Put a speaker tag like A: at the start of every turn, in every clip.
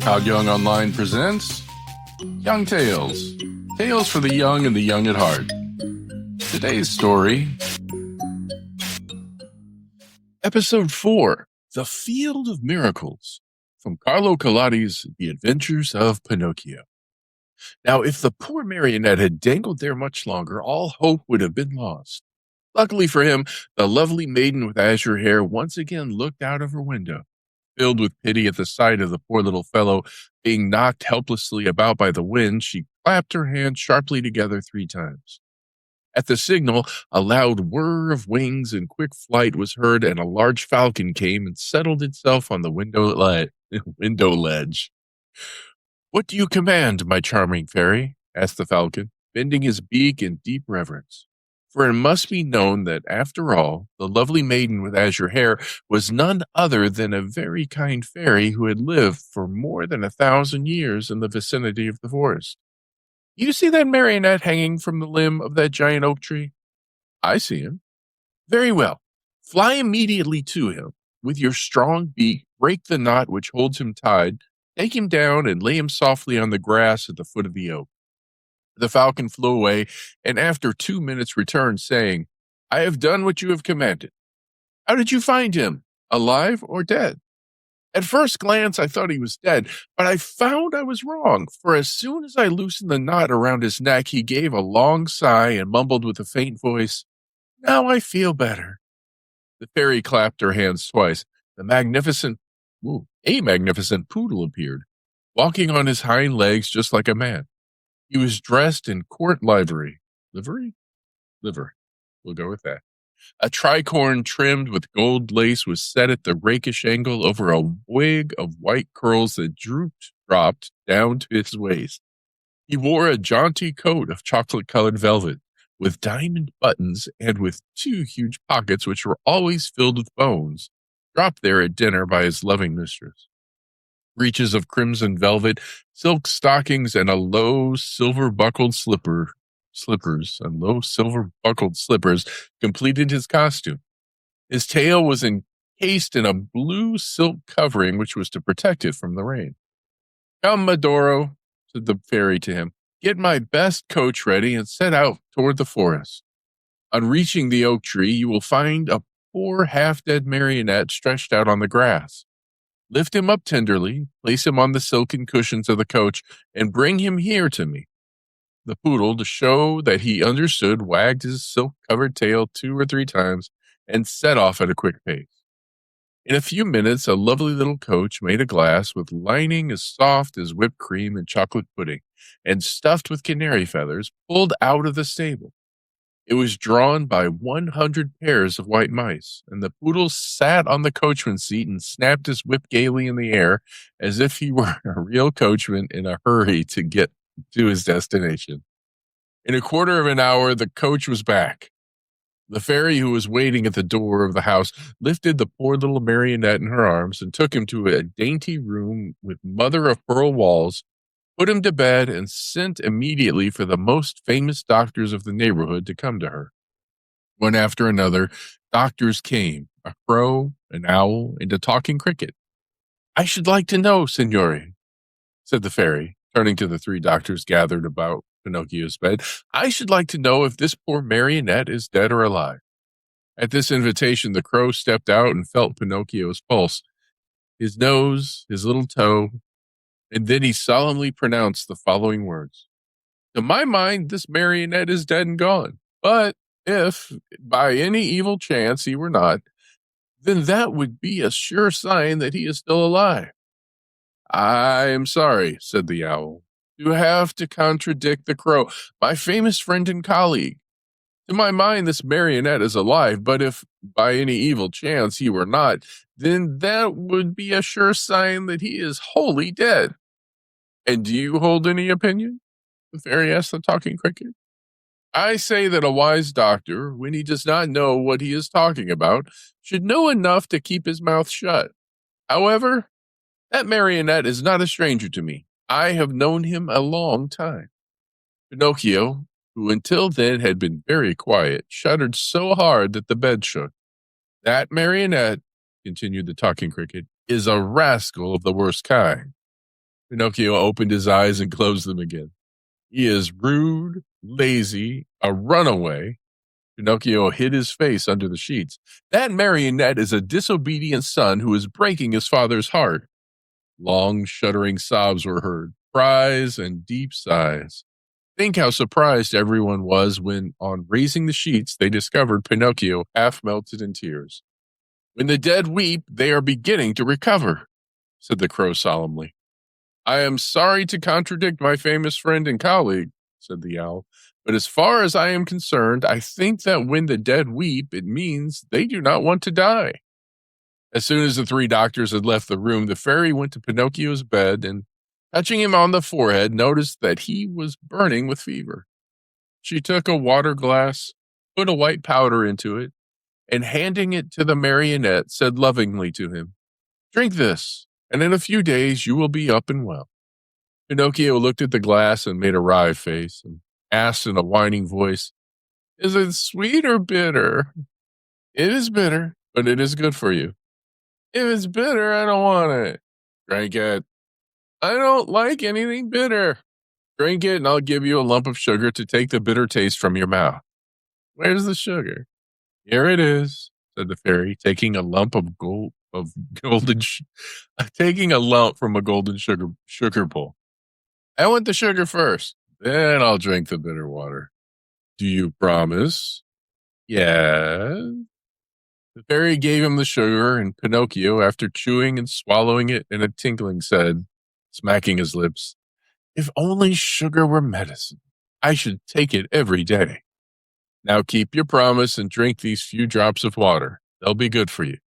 A: Todd Young Online presents Young Tales. Tales for the young and the young at heart. Today's story, Episode 4, The Field of Miracles, from Carlo Collodi's The Adventures of Pinocchio. Now, if the poor marionette had dangled there much longer, all hope would have been lost. Luckily for him, the lovely maiden with azure hair once again looked out of her window. Filled with pity at the sight of the poor little fellow being knocked helplessly about by the wind, she clapped her hands sharply together 3 times. At the signal, a loud whir of wings and quick flight was heard, and a large falcon came and settled itself on the window ledge. "What do you command, my charming fairy?" asked the falcon, bending his beak in deep reverence. For it must be known that, after all, the lovely maiden with azure hair was none other than a very kind fairy who had lived for more than 1,000 years in the vicinity of the forest. "You see that marionette hanging from the limb of that giant oak tree?" "I see him." "Very well. Fly immediately to him. With your strong beak, break the knot which holds him tied, take him down and lay him softly on the grass at the foot of the oak." The falcon flew away, and after 2 minutes returned, saying, "I have done what you have commanded." "How did you find him? Alive or dead?" "At first glance, I thought he was dead, but I found I was wrong, for as soon as I loosened the knot around his neck, he gave a long sigh and mumbled with a faint voice, 'Now I feel better.'" The fairy clapped her hands twice. A magnificent poodle appeared, walking on his hind legs just like a man. He was dressed in court livery. Livery? Liver. We'll go with that. A tricorn trimmed with gold lace was set at the rakish angle over a wig of white curls that dropped down to his waist. He wore a jaunty coat of chocolate-colored velvet, with diamond buttons and with 2 huge pockets which were always filled with bones, dropped there at dinner by his loving mistress. Breeches of crimson velvet, silk stockings, and low silver-buckled slippers completed his costume. His tail was encased in a blue silk covering which was to protect it from the rain. "Come, Medoro," said the fairy to him, "get my best coach ready and set out toward the forest. On reaching the oak tree, you will find a poor half-dead marionette stretched out on the grass. Lift him up tenderly, place him on the silken cushions of the coach, and bring him here to me." The poodle, to show that he understood, wagged his silk-covered tail 2 or 3 times and set off at a quick pace. In a few minutes, a lovely little coach made of glass with lining as soft as whipped cream and chocolate pudding, and stuffed with canary feathers, pulled out of the stable. It was drawn by 100 pairs of white mice, and the poodle sat on the coachman's seat and snapped his whip gaily in the air as if he were a real coachman in a hurry to get to his destination. In a quarter of an hour, the coach was back. The fairy, who was waiting at the door of the house, lifted the poor little marionette in her arms and took him to a dainty room with mother-of-pearl walls, put him to bed, and sent immediately for the most famous doctors of the neighborhood to come to her. One after another, doctors came, a crow, an owl, and a talking cricket. "I should like to know, signore," said the fairy, turning to the 3 doctors gathered about Pinocchio's bed, "I should like to know if this poor marionette is dead or alive." At this invitation, the crow stepped out and felt Pinocchio's pulse, his nose, his little toe, and then he solemnly pronounced the following words: "To my mind, this marionette is dead and gone. But if, by any evil chance, he were not, then that would be a sure sign that he is still alive." "I am sorry," said the owl, "to have to contradict the crow, my famous friend and colleague. To my mind, this marionette is alive, but if, by any evil chance, he were not, then that would be a sure sign that he is wholly dead." "And do you hold any opinion?" the fairy asked the talking cricket. "I say that a wise doctor, when he does not know what he is talking about, should know enough to keep his mouth shut. However, that marionette is not a stranger to me. I have known him a long time." Pinocchio, who until then had been very quiet, shuddered so hard that the bed shook. "That marionette," continued the talking cricket, "is a rascal of the worst kind. Pinocchio opened his eyes and closed them again. He is rude, lazy, a runaway. Pinocchio hid his face under the sheets. That marionette is a disobedient son who is breaking his father's heart. Long, shuddering sobs were heard, cries and deep sighs. Think how surprised everyone was when, on raising the sheets, they discovered Pinocchio half melted in tears. When the dead weep, they are beginning to recover, said the crow solemnly. I am sorry to contradict my famous friend and colleague, said the owl, but as far as I am concerned, I think that when the dead weep, it means they do not want to die. As soon as the three doctors had left the room, the fairy went to Pinocchio's bed and, touching him on the forehead, noticed that he was burning with fever. She took a water glass, put a white powder into it, and handing it to the marionette, said lovingly to him, Drink this, and in a few days you will be up and well. Pinocchio looked at the glass and made a wry face and asked in a whining voice, Is it sweet or bitter? It is bitter, but it is good for you. If it's bitter, I don't want it. Drink it. I don't like anything bitter. Drink it and I'll give you a lump of sugar to take the bitter taste from your mouth. Where's the sugar? Here it is, said the fairy, taking a lump of taking a lump from a golden sugar bowl. I want the sugar first, then I'll drink the bitter water. Do you promise? Yes. The fairy gave him the sugar, and Pinocchio, after chewing and swallowing it in a tinkling, said, smacking his lips, If only sugar were medicine, I should take it every day. Now keep your promise and drink these few drops of water. They'll be good for you.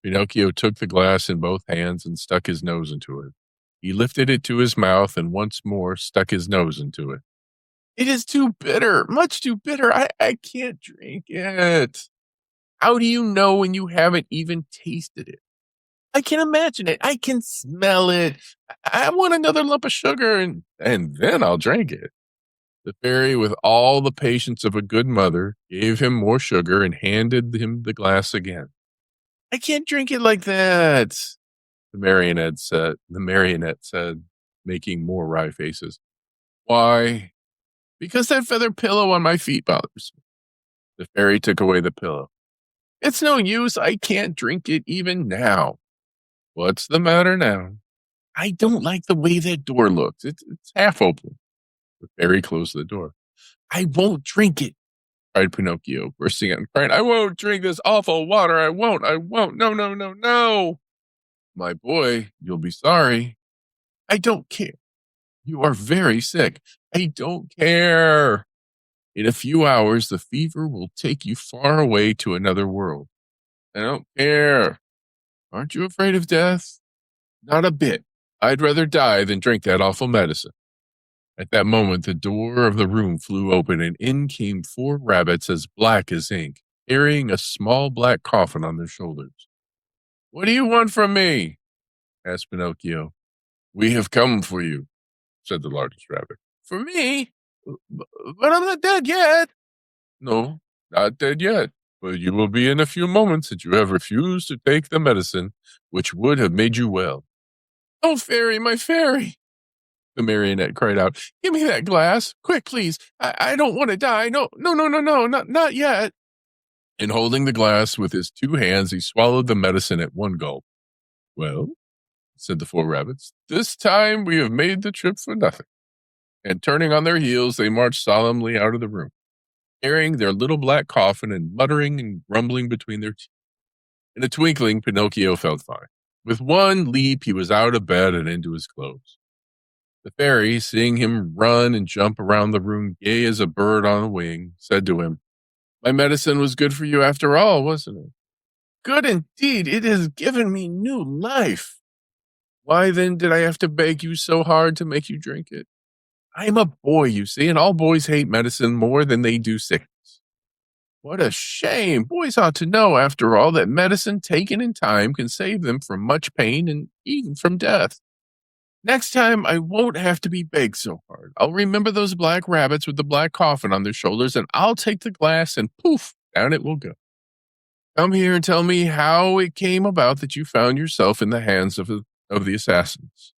A: Pinocchio took the glass in both hands and stuck his nose into it. He lifted it to his mouth and once more stuck his nose into it. It is too bitter, much too bitter. I can't drink it. How do you know when you haven't even tasted it? I can imagine it. I can smell it. I want another lump of sugar and then I'll drink it. The fairy, with all the patience of a good mother, gave him more sugar and handed him the glass again. I can't drink it like that, the marionette said, making more wry faces. Why? Because that feather pillow on my feet bothers me. The fairy took away the pillow. It's no use. I can't drink it even now. What's the matter now? I don't like the way that door looks. It's half open. The fairy closed the door. I won't drink it, cried Pinocchio, bursting out and crying. I won't drink this awful water. I won't. No. My boy, you'll be sorry. I don't care. You are very sick. I don't care. In a few hours, the fever will take you far away to another world. I don't care. Aren't you afraid of death? Not a bit. I'd rather die than drink that awful medicine. At that moment, the door of the room flew open, and in came 4 rabbits as black as ink, carrying a small black coffin on their shoulders. What do you want from me? Asked Pinocchio. We have come for you, said the largest rabbit. For me? But I'm not dead yet. No, not dead yet, but you will be in a few moments that you have refused to take the medicine which would have made you well. Oh, fairy, my fairy! The marionette cried out. Give me that glass. Quick, please. I don't want to die. No, not yet. And holding the glass with his 2 hands, he swallowed the medicine at one gulp. Well, said the 4 rabbits, this time we have made the trip for nothing. And turning on their heels, they marched solemnly out of the room, carrying their little black coffin and muttering and grumbling between their teeth. In a twinkling, Pinocchio felt fine. With one leap, he was out of bed and into his clothes. The fairy, seeing him run and jump around the room, gay as a bird on a wing, said to him, My medicine was good for you after all, wasn't it? Good indeed. It has given me new life. Why then did I have to beg you so hard to make you drink it? I am a boy, you see, and all boys hate medicine more than they do sickness. What a shame. Boys ought to know, after all, that medicine taken in time can save them from much pain and even from death. Next time, I won't have to be begged so hard. I'll remember those black rabbits with the black coffin on their shoulders, and I'll take the glass, and poof, down it will go. Come here and tell me how it came about that you found yourself in the hands of the assassins.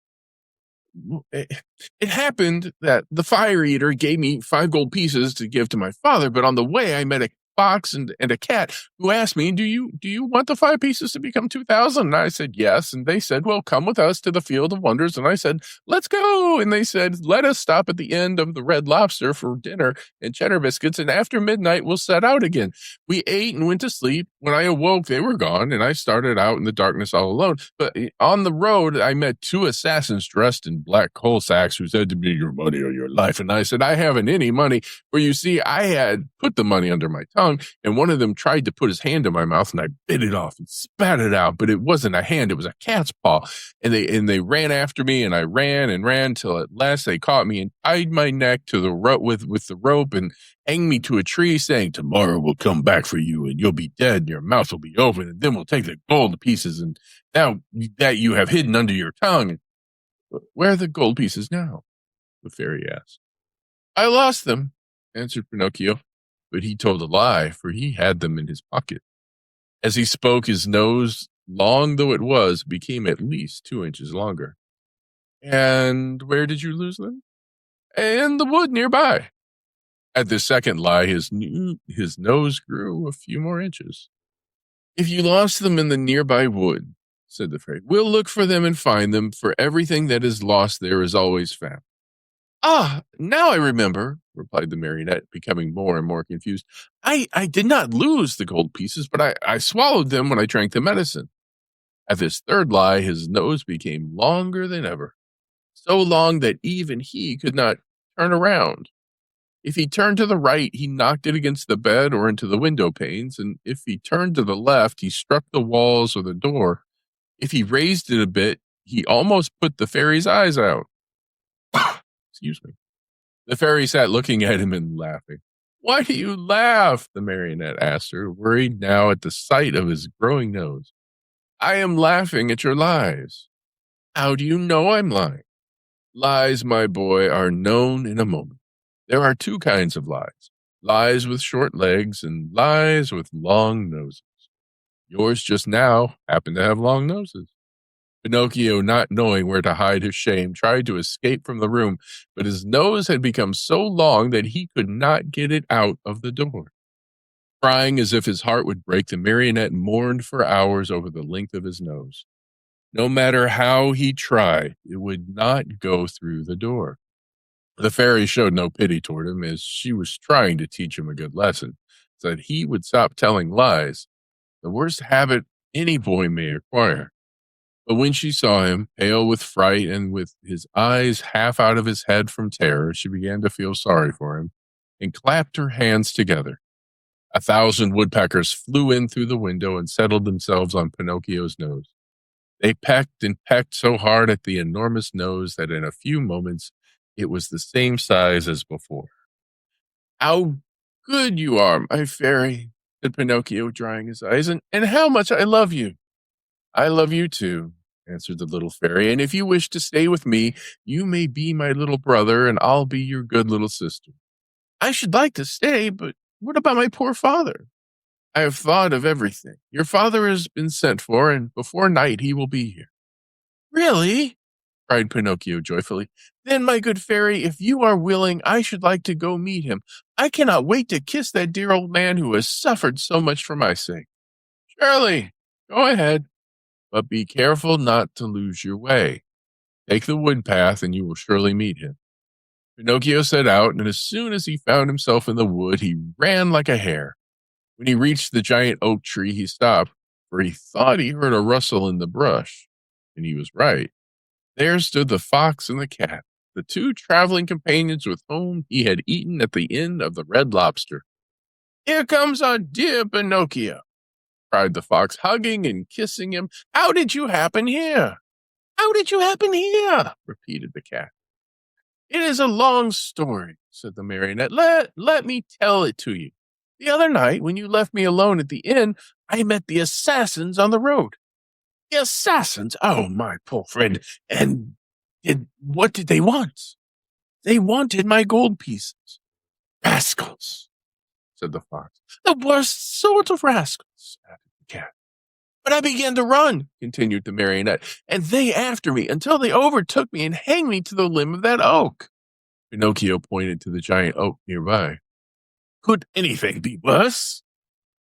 A: it happened that the fire eater gave me 5 gold pieces to give to my father, but on the way I met a fox and a cat who asked me, do you want the 5 pieces to become 2,000? And I said, yes. And they said, well, come with us to the Field of Wonders. And I said, let's go. And they said, let us stop at the end of the Red Lobster for dinner and cheddar biscuits. And after midnight, we'll set out again. We ate and went to sleep. When I awoke, they were gone. And I started out in the darkness all alone. But on the road, I met 2 assassins dressed in black coal sacks who said to me, your money or your life. And I said, I haven't any money. For you see, I had put the money under my tongue. And one of them tried to put his hand in my mouth, and I bit it off and spat it out. But it wasn't a hand; it was a cat's paw. And they ran after me, and I ran and ran till at last they caught me and tied my neck to the rope with the rope and hanged me to a tree, saying, "Tomorrow we'll come back for you, and you'll be dead, and your mouth will be open, and then we'll take the gold pieces. And now that you have hidden under your tongue, where are the gold pieces now?" The fairy asked. "I lost them," answered Pinocchio. But he told a lie, for he had them in his pocket. As he spoke, his nose, long though it was, became at least 2 inches longer. "And where did you lose them?" "In the wood nearby." At this second lie, his nose grew a few more inches. "If you lost them in the nearby wood," said the fairy, "we'll look for them and find them, for everything that is lost there is always found." "Ah, now I remember," replied the marionette, becoming more and more confused. I did not lose the gold pieces, but I swallowed them when I drank the medicine." At this third lie, his nose became longer than ever, so long that even he could not turn around. If he turned to the right, he knocked it against the bed or into the window panes, and if he turned to the left, he struck the walls or the door. If he raised it a bit, he almost put the fairy's eyes out. Excuse me. The fairy sat looking at him and laughing. "Why do you laugh?" the marionette asked her, worried now at the sight of his growing nose. "I am laughing at your lies." "How do you know I'm lying?" "Lies, my boy, are known in a moment. There are 2 kinds of lies. Lies with short legs and lies with long noses. Yours just now happen to have long noses." Pinocchio, not knowing where to hide his shame, tried to escape from the room, but his nose had become so long that he could not get it out of the door. Crying as if his heart would break, the marionette mourned for hours over the length of his nose. No matter how he tried, it would not go through the door. The fairy showed no pity toward him, as she was trying to teach him a good lesson, so that he would stop telling lies, the worst habit any boy may acquire. But when she saw him, pale with fright and with his eyes half out of his head from terror, she began to feel sorry for him and clapped her hands together. 1,000 woodpeckers flew in through the window and settled themselves on Pinocchio's nose. They pecked and pecked so hard at the enormous nose that in a few moments it was the same size as before. "How good you are, my fairy," said Pinocchio, drying his eyes, and how much I love you." "I love you too," answered the little fairy, "and if you wish to stay with me, you may be my little brother, and I'll be your good little sister." "I should like to stay, but what about my poor father?" "I have thought of everything. Your father has been sent for, and before night he will be here." "Really?" cried Pinocchio joyfully. "Then, my good fairy, if you are willing, I should like to go meet him. I cannot wait to kiss that dear old man who has suffered so much for my sake." "Surely, go ahead. But be careful not to lose your way. Take the wood path and you will surely meet him." Pinocchio set out, and as soon as he found himself in the wood, he ran like a hare. When he reached the giant oak tree, he stopped, for he thought he heard a rustle in the brush. And he was right. There stood the fox and the cat, the 2 traveling companions with whom he had eaten at the inn of the Red Lobster. "Here comes our dear Pinocchio," cried the fox, hugging and kissing him. "How did you happen here?" "How did you happen here?" repeated the cat. "It is a long story," said the marionette. Let me tell it to you. The other night, when you left me alone at the inn, I met the assassins on the road." "The assassins? Oh, my poor friend. And what did they want?" "They wanted my gold pieces." "Rascals," said the fox. "The worst sort of rascals," added the cat. But I began to run, continued the marionette, and they after me until they overtook me and hanged me to the limb of that oak. Pinocchio pointed to the giant oak nearby. Could anything be worse?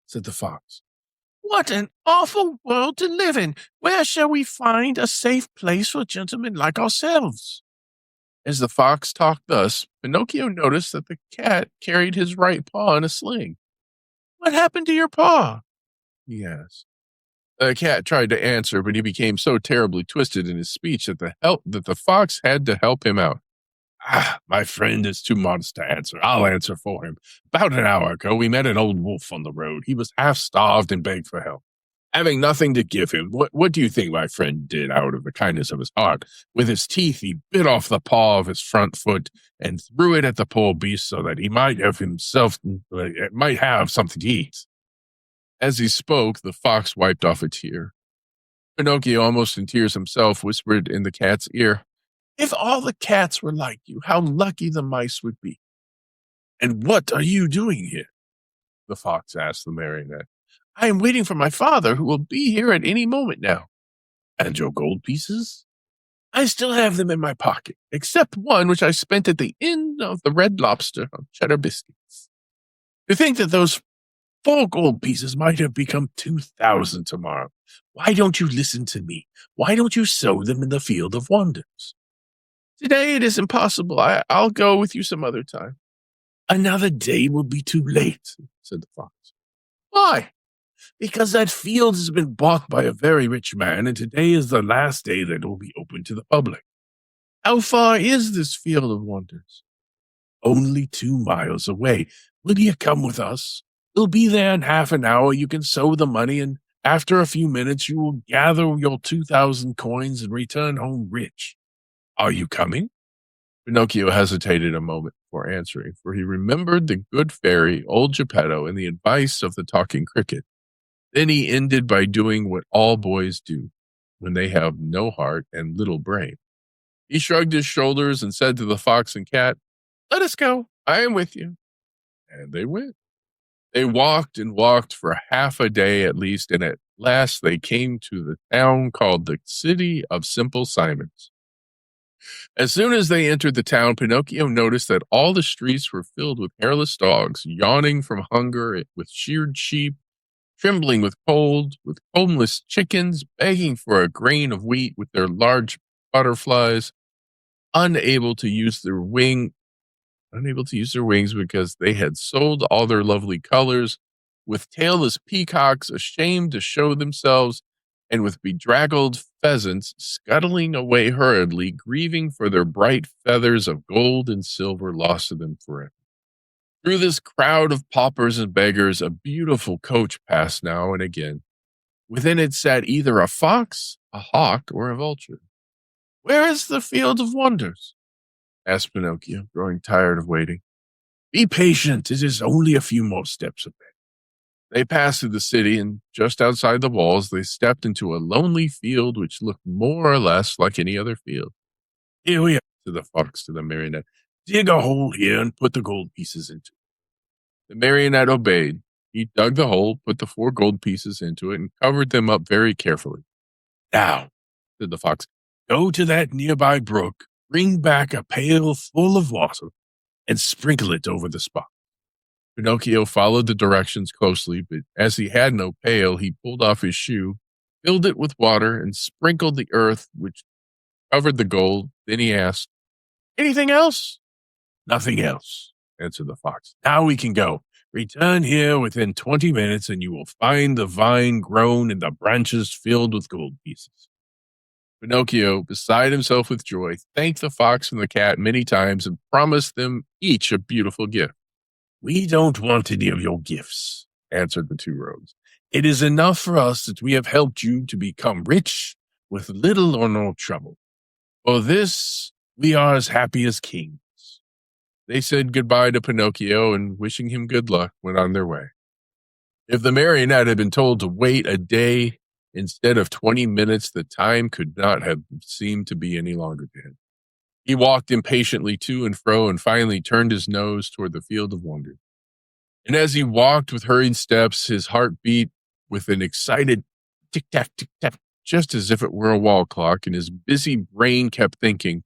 A: Said the fox. What an awful world to live in! Where shall we find a safe place for gentlemen like ourselves? As the fox talked thus, Pinocchio noticed that the cat carried his right paw in a sling. What happened to your paw? He asked. The cat tried to answer, but he became so terribly twisted in his speech that the fox had to help him out. My friend is too modest to answer. I'll answer for him. About an hour ago, we met an old wolf on the road. He was half starved and begged for help. Having nothing to give him, what do you think my friend did out of the kindness of his heart? With his teeth, he bit off the paw of his front foot and threw it at the poor beast so that he might have something to eat. As he spoke, the fox wiped off a tear. Pinocchio, almost in tears himself, whispered in the cat's ear, If all the cats were like you, how lucky the mice would be. And what are you doing here? The fox asked the marionette. I am waiting for my father, who will be here at any moment now. And your gold pieces? I still have them in my pocket, except one which I spent at the Inn of the Red Lobster on cheddar biscuits. To think that those 4 gold pieces might have become 2,000 tomorrow. Why don't you listen to me? Why don't you sow them in the field of wonders? Today it is impossible. I'll go with you some other time. Another day will be too late, said the fox. Why? Because that field has been bought by a very rich man, and today is the last day that it will be open to the public. How far is this field of wonders? Only 2 miles away. Will you come with us? We'll be there in half an hour. You can sow the money, and after a few minutes you will gather your 2,000 coins and return home rich. Are you coming? Pinocchio hesitated a moment before answering, for he remembered the good fairy, old Geppetto, and the advice of the talking cricket. Then he ended by doing what all boys do when they have no heart and little brain. He shrugged his shoulders and said to the fox and cat, Let us go. I am with you. And they went. They walked and walked for half a day at least, and at last they came to the town called the City of Simple Simons. As soon as they entered the town, Pinocchio noticed that all the streets were filled with hairless dogs, yawning from hunger, with sheared sheep, trembling with cold, with homeless chickens, begging for a grain of wheat with their large butterflies, unable to use their wings because they had sold all their lovely colors, with tailless peacocks ashamed to show themselves, and with bedraggled pheasants scuttling away hurriedly, grieving for their bright feathers of gold and silver lost to them forever. Through this crowd of paupers and beggars, a beautiful coach passed now and again. Within it sat either a fox, a hawk, or a vulture. Where is the field of wonders? Asked Pinocchio, growing tired of waiting. Be patient, it is only a few more steps away. They passed through the city, and just outside the walls, they stepped into a lonely field which looked more or less like any other field. Here we are, said the fox to the marionette. Dig a hole here and put the gold pieces into it. The marionette obeyed. He dug the hole, put the 4 gold pieces into it, and covered them up very carefully. Now, said the fox, go to that nearby brook, bring back a pail full of water, and sprinkle it over the spot. Pinocchio followed the directions closely, but as he had no pail, he pulled off his shoe, filled it with water, and sprinkled the earth which covered the gold. Then he asked, Anything else? Nothing else, answered the fox. Now we can go. Return here within 20 minutes, and you will find the vine grown and the branches filled with gold pieces. Pinocchio, beside himself with joy, thanked the fox and the cat many times and promised them each a beautiful gift. We don't want any of your gifts, answered the 2 rogues. It is enough for us that we have helped you to become rich with little or no trouble. For this, we are as happy as kings. They said goodbye to Pinocchio and, wishing him good luck, went on their way. If the marionette had been told to wait a day instead of 20 minutes, the time could not have seemed to be any longer to him. He walked impatiently to and fro and finally turned his nose toward the field of wonder. And as he walked with hurried steps, his heart beat with an excited tick tack, just as if it were a wall clock, and his busy brain kept thinking,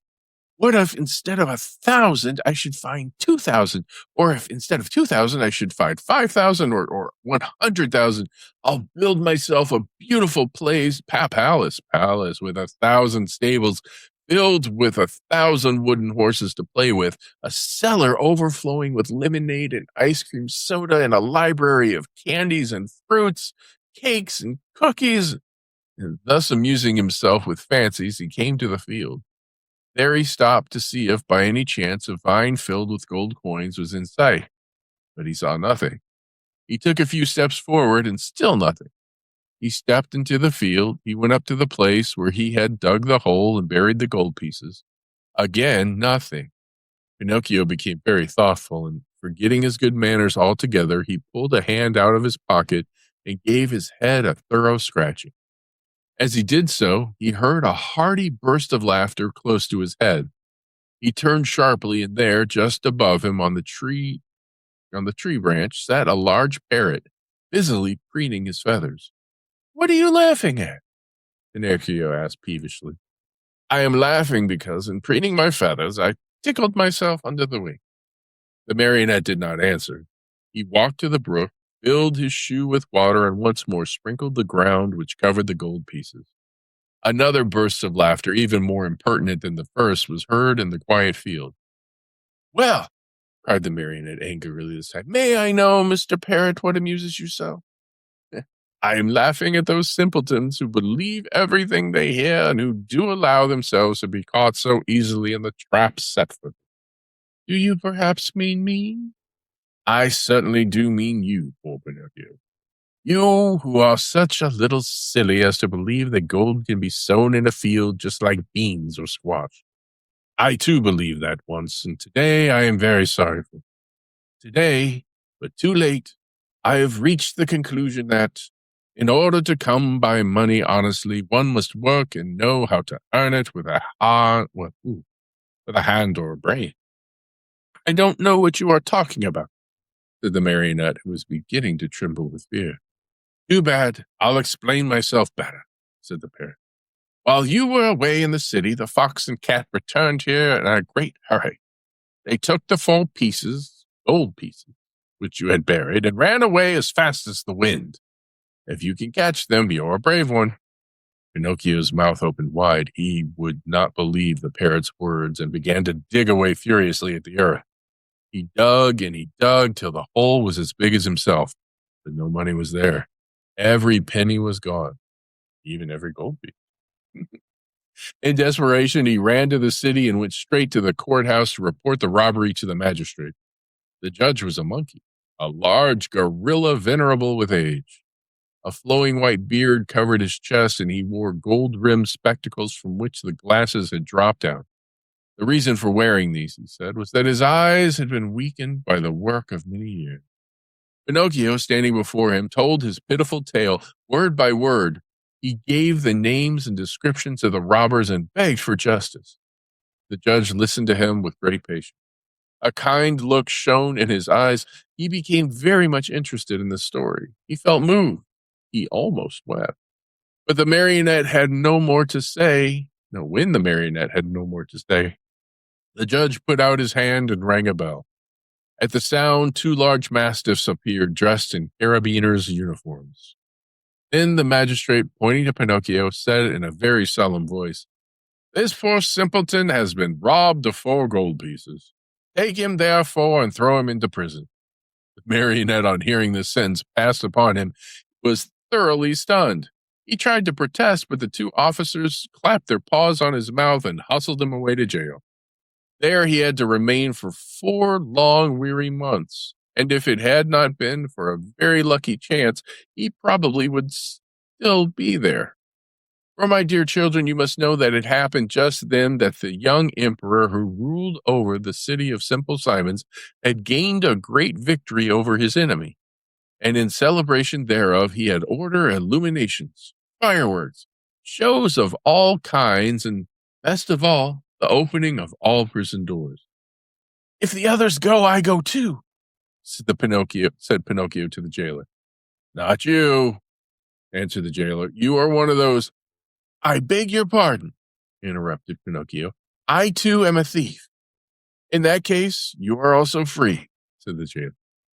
A: what if instead of 1,000, I should find 2,000? Or if instead of 2,000, I should find 5,000 or 100,000? I'll build myself a beautiful palace with 1,000 stables filled with 1,000 wooden horses to play with, a cellar overflowing with lemonade and ice cream soda, and a library of candies and fruits, cakes and cookies. And thus amusing himself with fancies, he came to the field. There he stopped to see if by any chance a vine filled with gold coins was in sight, but he saw nothing. He took a few steps forward and still nothing. He stepped into the field. He went up to the place where he had dug the hole and buried the gold pieces. Again, nothing. Pinocchio became very thoughtful, and forgetting his good manners altogether, he pulled a hand out of his pocket and gave his head a thorough scratching. As he did so, he heard a hearty burst of laughter close to his head. He turned sharply, and there, just above him on the tree branch, sat a large parrot, busily preening his feathers. What are you laughing at? Pinocchio asked peevishly. I am laughing because, in preening my feathers, I tickled myself under the wing. The marionette did not answer. He walked to the brook, filled his shoe with water, and once more sprinkled the ground which covered the gold pieces. Another burst of laughter, even more impertinent than the first, was heard in the quiet field. Well, cried the marionette angrily this time, may I know, Mr. Parrot, what amuses you so? I am laughing at those simpletons who believe everything they hear and who do allow themselves to be caught so easily in the traps set for them. Do you perhaps mean me? I certainly do mean you, poor Pinocchio. You who are such a little silly as to believe that gold can be sown in a field just like beans or squash. I too believed that once, and today I am very sorry for it. Today, but too late, I have reached the conclusion that, in order to come by money honestly, one must work and know how to earn it with a hand or a brain. I don't know what you are talking about, said the marionette, who was beginning to tremble with fear. Too bad. I'll explain myself better, said the parrot. While you were away in the city, the fox and cat returned here in a great hurry. They took the 4 gold pieces, which you had buried, and ran away as fast as the wind. If you can catch them, you're a brave one. Pinocchio's mouth opened wide. He would not believe the parrot's words and began to dig away furiously at the earth. He dug and he dug till the hole was as big as himself, but no money was there. Every penny was gone, even every gold piece. In desperation, he ran to the city and went straight to the courthouse to report the robbery to the magistrate. The judge was a monkey, a large gorilla venerable with age. A flowing white beard covered his chest, and he wore gold-rimmed spectacles from which the glasses had dropped out. The reason for wearing these, he said, was that his eyes had been weakened by the work of many years. Pinocchio, standing before him, told his pitiful tale word by word. He gave the names and descriptions of the robbers and begged for justice. The judge listened to him with great patience. A kind look shone in his eyes. He became very much interested in the story. He felt moved. He almost wept. But the marionette had no more to say. No, when the marionette had no more to say, the judge put out his hand and rang a bell. At the sound, 2 large mastiffs appeared, dressed in carabiners' uniforms. Then the magistrate, pointing to Pinocchio, said in a very solemn voice, This poor simpleton has been robbed of 4 gold pieces. Take him, therefore, and throw him into prison. The marionette, on hearing this sentence passed upon him, was thoroughly stunned. He tried to protest, but the 2 officers clapped their paws on his mouth and hustled him away to jail. There he had to remain for 4 long, weary months, and if it had not been for a very lucky chance, he probably would still be there. For my dear children, you must know that it happened just then that the young emperor who ruled over the city of Simple Simons had gained a great victory over his enemy, and in celebration thereof he had ordered illuminations, fireworks, shows of all kinds, and, best of all, the opening of all prison doors. If the others go, I go too, said Pinocchio to the jailer. Not you, answered the jailer. You are one of those. I beg your pardon, interrupted Pinocchio. I too am a thief. In that case, you are also free, said the jailer.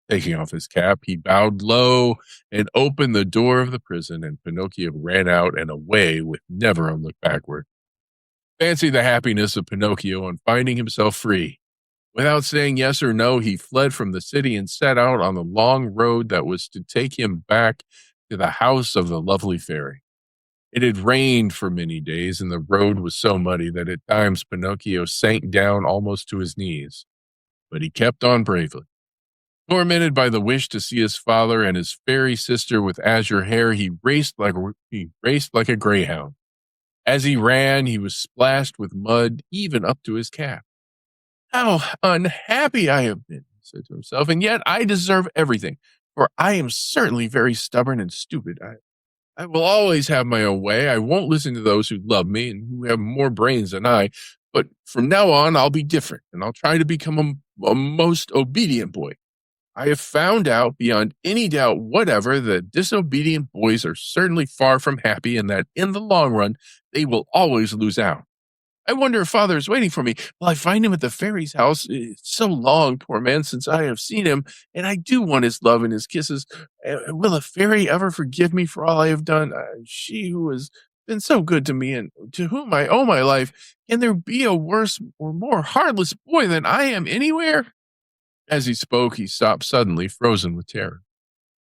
A: Taking off his cap, he bowed low and opened the door of the prison, and Pinocchio ran out and away with never a look backward. Fancy the happiness of Pinocchio on finding himself free. Without saying yes or no, he fled from the city and set out on the long road that was to take him back to the house of the lovely fairy. It had rained for many days, and the road was so muddy that at times Pinocchio sank down almost to his knees. But he kept on bravely. Tormented by the wish to see his father and his fairy sister with azure hair, he raced like a greyhound. As he ran, he was splashed with mud, even up to his cap. How unhappy I have been, he said to himself, and yet I deserve everything, for I am certainly very stubborn and stupid. I will always have my own way. I won't listen to those who love me and who have more brains than I, but from now on I'll be different, and I'll try to become a most obedient boy. I have found out beyond any doubt whatever that disobedient boys are certainly far from happy, and that in the long run they will always lose out. I wonder if father is waiting for me. Will I find him at the fairy's house? It's so long, poor man, since I have seen him, and I do want his love and his kisses. Will a fairy ever forgive me for all I have done? She who has been so good to me and to whom I owe my life. Can there be a worse or more heartless boy than I am anywhere? As he spoke, he stopped suddenly, frozen with terror.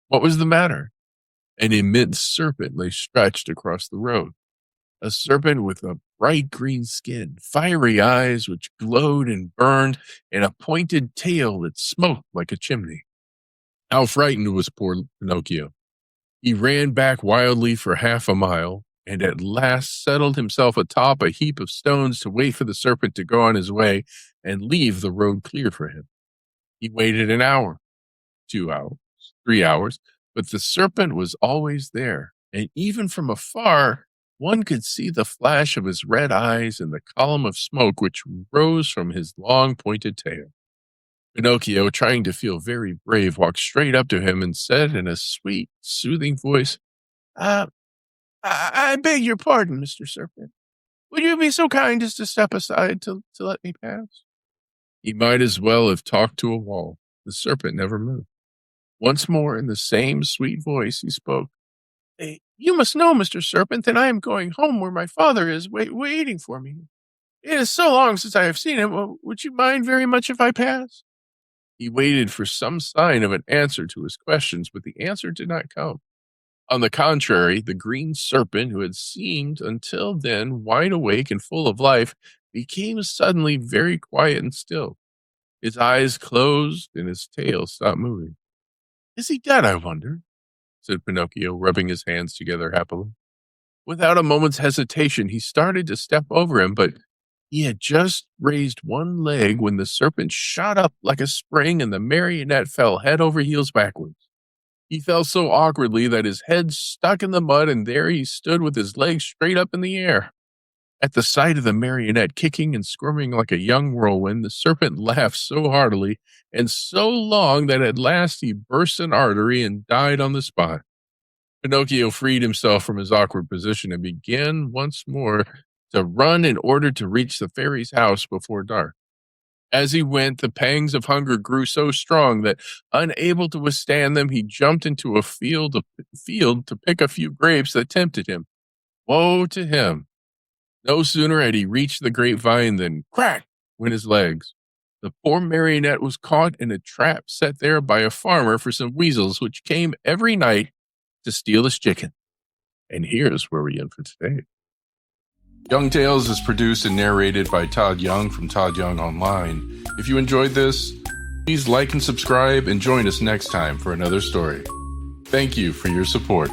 A: What was the matter? An immense serpent lay stretched across the road. A serpent with a bright green skin, fiery eyes which glowed and burned, and a pointed tail that smoked like a chimney. How frightened was poor Pinocchio. He ran back wildly for half a mile, and at last settled himself atop a heap of stones to wait for the serpent to go on his way and leave the road clear for him. He waited an hour, 2 hours, 3 hours, but the serpent was always there, and even from afar, one could see the flash of his red eyes and the column of smoke which rose from his long pointed tail. Pinocchio, trying to feel very brave, walked straight up to him and said in a sweet, soothing voice, I beg your pardon, Mr. Serpent. Would you be so kind as to step aside to let me pass? He might as well have talked to a wall. The serpent never moved. Once more, in the same sweet voice, he spoke. You must know, Mr. Serpent, that I am going home where my father is waiting for me. It is so long since I have seen him. Would you mind very much if I pass? He waited for some sign of an answer to his questions, but the answer did not come. On the contrary, the green serpent, who had seemed until then wide awake and full of life, became suddenly very quiet and still. His eyes closed and his tail stopped moving. Is he dead, I wonder? Said Pinocchio, rubbing his hands together happily. Without a moment's hesitation, he started to step over him, but he had just raised one leg when the serpent shot up like a spring and the marionette fell head over heels backwards. He fell so awkwardly that his head stuck in the mud, and there he stood with his legs straight up in the air. At the sight of the marionette kicking and squirming like a young whirlwind, the serpent laughed so heartily and so long that at last he burst an artery and died on the spot. Pinocchio freed himself from his awkward position and began once more to run in order to reach the fairy's house before dark. As he went, the pangs of hunger grew so strong that, unable to withstand them, he jumped into a field to pick a few grapes that tempted him. Woe to him! No sooner had he reached the grapevine than crack went his legs. The poor marionette was caught in a trap set there by a farmer for some weasels which came every night to steal his chicken. And here's where we end for today. Young Tales is produced and narrated by Todd Young from Todd Young Online. If you enjoyed this, please like and subscribe and join us next time for another story. Thank you for your support.